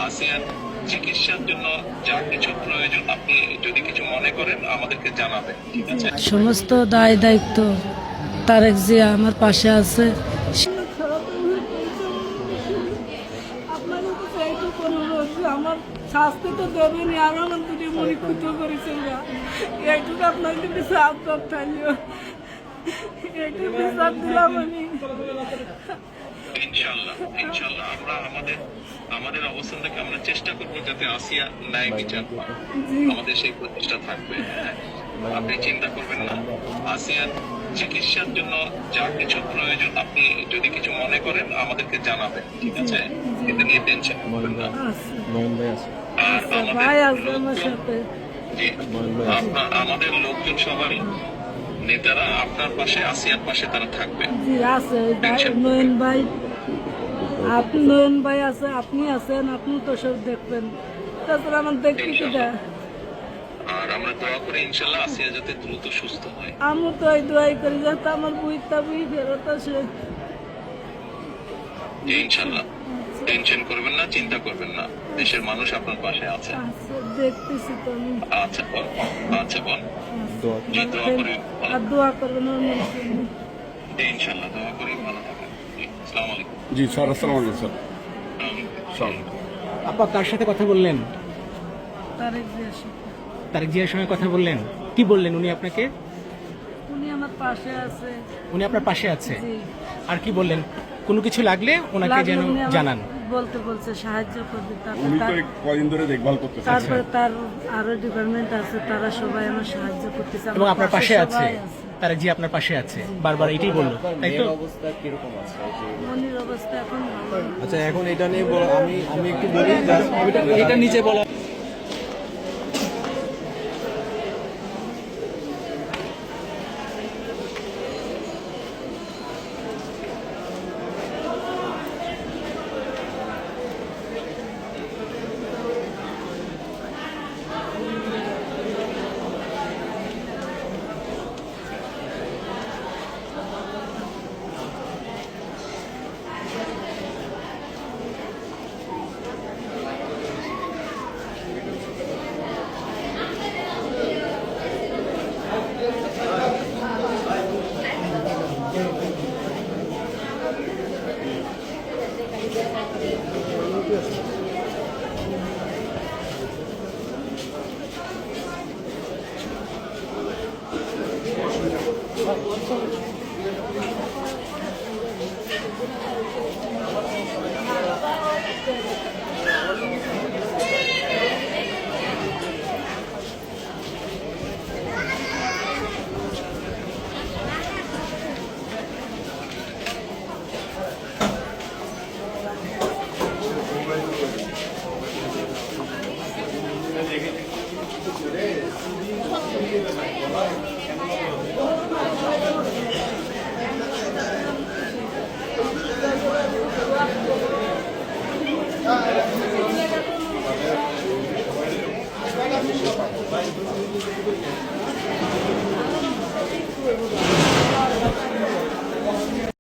আসিয়ার চিকিৎসার জন্য যা কিছু প্রয়োজন আপনি যদি কিছু মনে করেন আমাদেরকে জানাবেন, ঠিক আছে? সমস্ত দায় দায়িত্ব তারেক জিয়া আমার পাশে আছে। আপনাদের কাছে এইটুকু অনুরোধ, আমার শাস্তি তো দেবেনি, আর আমার দুটি মরিক্ষুত করেছেন না, এইটুকু আপনার কিন্তু সাপ সব থাকলেও এইটুকু বিচার দিলাম আমি। ইনশাল্লাহ ইনশাল্লাহ আমরা আমাদের অবস্থান থেকে আমরা চেষ্টা করবো যাতে আসিয়া ন্যায় বিচার পায়। আমাদের সেই প্রচেষ্টা থাকবে। হ্যাঁ, আপনি চিন্তা করবেন না। আসিয়ার চিকিৎসার জন্য যা কিছু প্রয়োজন আপনি যদি কিছু মনে করেন আমাদেরকে জানাবেন, ঠিক আছে? এটা নিয়ে টেনশন করবেন না। আর ভাই আসবে আমার সাথে। জি, আমাদের লোকজন সবাই নেতারা আপনার পাশে, আসিয়ার পাশে তারা থাকবে। জি আছে নয়ন ভাই, আপনি নয়ন ভাই আছে, আপনি আছেন, আপনি তো সব দেখবেন। তাছাড়া আমার দেখতে কিটা। আর আমরা দোয়া করি ইনশাল্লাহ আসিয়া যাতে দ্রুত সুস্থ হয়। আমি তো এই দোয়াই করি যাতে আমার বুঝতে বুঝি ফেরত আসে। জি ইনশাল্লাহ, টেনশন করবেন না, চিন্তা করবেন না, দেশের মানুষ আপনার পাশে আছে। আচ্ছা দেখতেছি তো আমি। আচ্ছা বল, আচ্ছা বল। জি দোয়া করি, আর দোয়া করবেন আমার জন্য। জি ইনশাল্লাহ দোয়া করি, ভালো থাকেন। জি আসসালামু আলাইকুম। জি স্যার, আসসালামু আলাইকুম স্যার। স্যার আপা কার সাথে কথা বললেন? তারেক জিয়ার সাথে। তারেক জিয়ার সঙ্গে কথা বললেন, কি বললেন উনি আপনাকে? উনি আমার পাশে আছে। উনি আপনার পাশে আছে। জি। আর কি বললেন? কোনো কিছু লাগলে ওনাকে যেন উনি আমাকে জানান। বলছে সাহায্য করবে। উনি তো কদিন ধরে দেখভাল করতেছেন। তারপরে তার আরো ডিপার্টমেন্ট আছে, তারা সবাই আমার সাহায্য করতেছে। এবং আপনার পাশে আছে, সবাই তারেক জি আপনার পাশে আছে, বারবার এটাই বললো, তাই তো? অবস্থা কিরকম আছে? মনির অবস্থা এখন ভালো। আচ্ছা, এখন এটা নিয়ে আমি একটু বলি, এটা নিচে বলা। Bye.